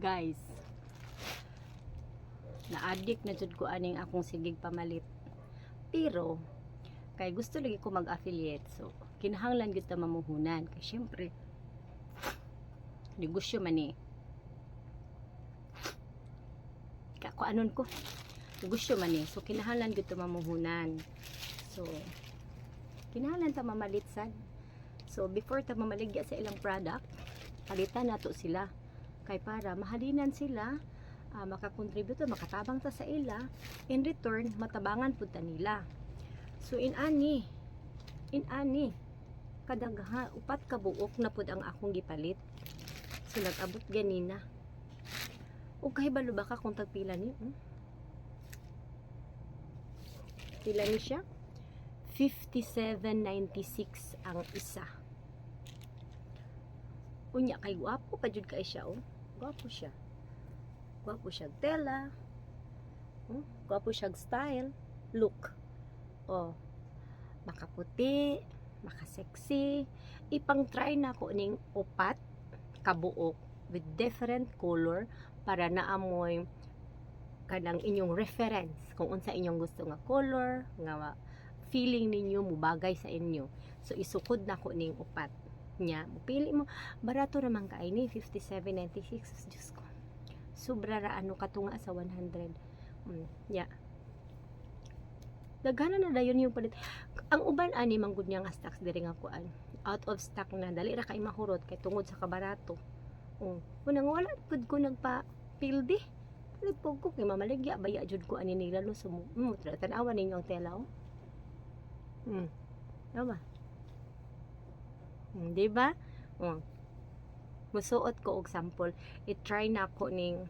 Guys, na-addict na jud ko aning akong sigig pamalit. Pero kay gusto lagi ko mag-affiliate, so kinahanglan gyud ta mamuhunan kay syempre negosyo man eh. Anon ko negosyo man eh, so kinahanglan gyud ta mamuhunan. So kinahanglan ta mamalit sad. So before ta mamaligya sa ilang product, palitan nato sila kay para mahalinan sila, makakontribute, makatabang ta sa ila, in return matabangan pud ta nila. So in ani kadagha upat ka buok na pud ang akong gipalit. So nag-abot ganina. O kahibalo ba ka kung tagpila ni? Pila ni siya? 57.96 ang isa. Unya kay gwapo pa jud kay siya, oh. Gwapo siya. Gwapo siya tela. Gwapo siya style, look. Oh. Makaputi, makaseksi. Ipang try na ko ning upat kabuok with different color para naamoy kanang inyong reference kung unsa inyong gusto nga color, nga feeling ninyo mubagay sa inyo. So isukod na ko ning upat nya. Mupili mo, barato naman kaay ni 57.96. Diyos ko, sobra ra ano katunga sa 100. Yeah, dagana na dayon yung palit. Ang uban ani manggod niya nga stocks diri nga kuan, out of stock na, dali ra kay mahurot kay tungod sa kabarato. Unang wala pud ko nagpa pildi. Palit po ko kay mamaligya baya jud ko ani nila no sumo. Tan-awan ninyo ang tela, oh. Diba? Diba? Musuot ko og sample. I-try na ko ning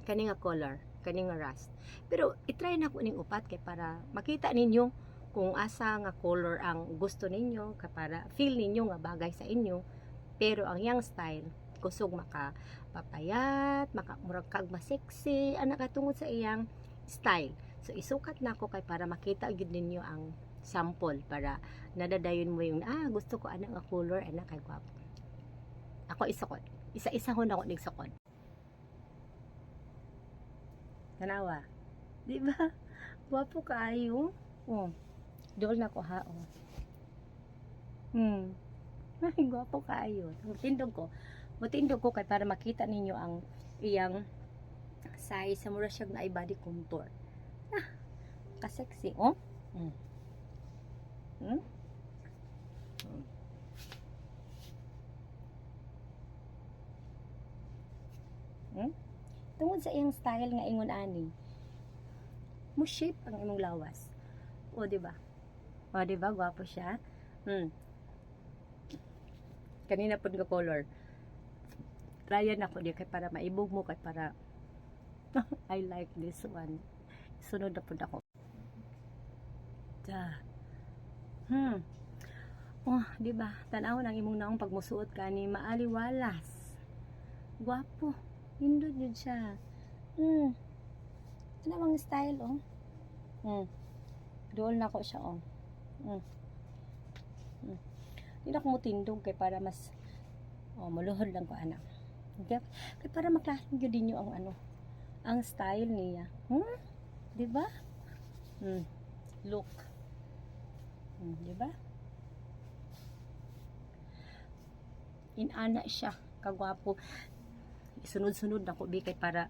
kani nga color, kani nga rust. Pero i-try na ko ning upat kay para makita ninyo kung asa nga color ang gusto ninyo, kay para feel ninyo nga bagay sa inyo. Pero ang yang style kusog makapapayat, makamurag kag ma-sexy, ana katungod sa iyang style. So isukat na ako kay para makita gyud ninyo ang sample, para nadadayon mo yung gusto ko ana nga color, ana kay gwapo. Ako isukot. Isa-isa ho na ako nigsukot. Tanawa. Di ba? Gwapo kaayo. Dol na ko ha. Ay, gwapo kaayo. Mutindog ko kay para makita ninyo ang iyang size. Sa mura siya na body contour. Ka-sexy, oh. Tungod sa iyang style nga ingon ani, mo shape ang imong lawas. O diba? Gwapo siya. Kanina pud nga color. Tryan ako di kay para maibog mo, kay para I like this one. Sunod na pud ako. Diba? Tan-aw ang imong naong pagmusuot kani maaliwalas. Gwapo. Hindot yun siya. Ano bang style, oh? Dool na ko siya, oh. Hindi na ko mutindog kay para mas maluhod lang ko, anak. Okay? Kaya para maklahin yun din yung ang style niya. Diba? Look. Diba? Inana siya. Kagwapo. Sunod-sunod na ko kay para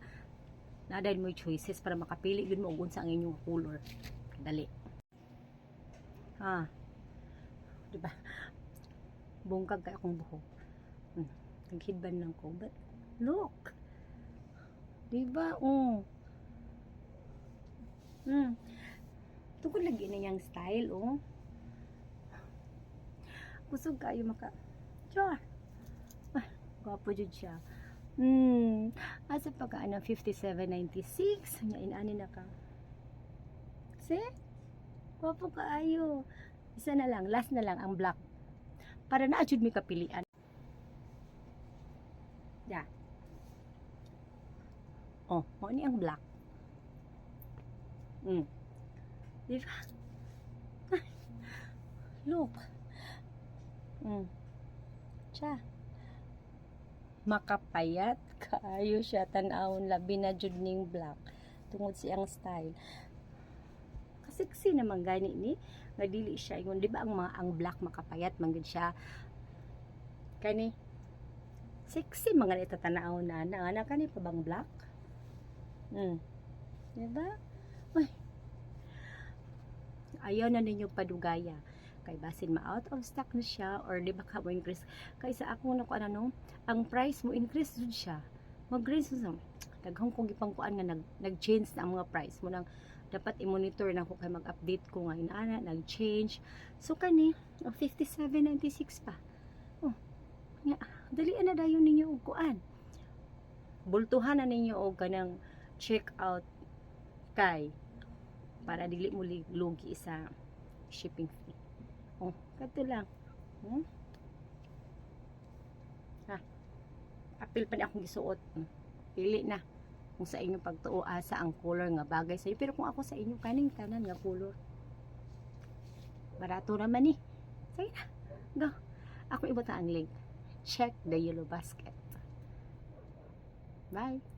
nadayon mo choices para makapili yun mo kung sa ang inyong color. Dali. Diba? Bungkag kay akong buhok. Naghidban lang ko. But look. Diba? Tungkol lagi na yung style, oh. Kusog kayo Char. Gwapo jud siya. Asa pagka 57.96 nya inani na ka. See? Gwapo kaayo. Isa na lang, last na lang ang black. Para na jud mi kapilian. Yeah. Mo ni ang black. Diba? Look. Cha. makapayat kaayo siya tan-awon labi na jud ning black tungod siyang style. Kasiksi naman gani ni nga dili siya ingon di ba ang black makapayat man gud siya kani sexy mga nita tan-awon na ana kani pa bang black di ba uy ayaw na ninyo padugaya kay basin ma-out of stock na siya or di ba ka mo increase kay sa ako na ko ano ang price mo increase jud siya mag-raise na daghang kong gipangkuan nga nag-change na ang mga price mo nang dapat i-monitor na ko kay mag-update ko nga inana nag-change so kani 57.96 pa nga dalian na dayon ninyo og kuan bultuhan na ninyo og kanang check out kay para dili mo lugi sa shipping fee kato lang apil pa na akong gisuot pili na kung sa inyo pagtuo asa ang color nga bagay sa inyo pero kung ako sa inyo kaning tanan nga color barato naman ni sige na go ako ibota ang link check the yellow basket bye.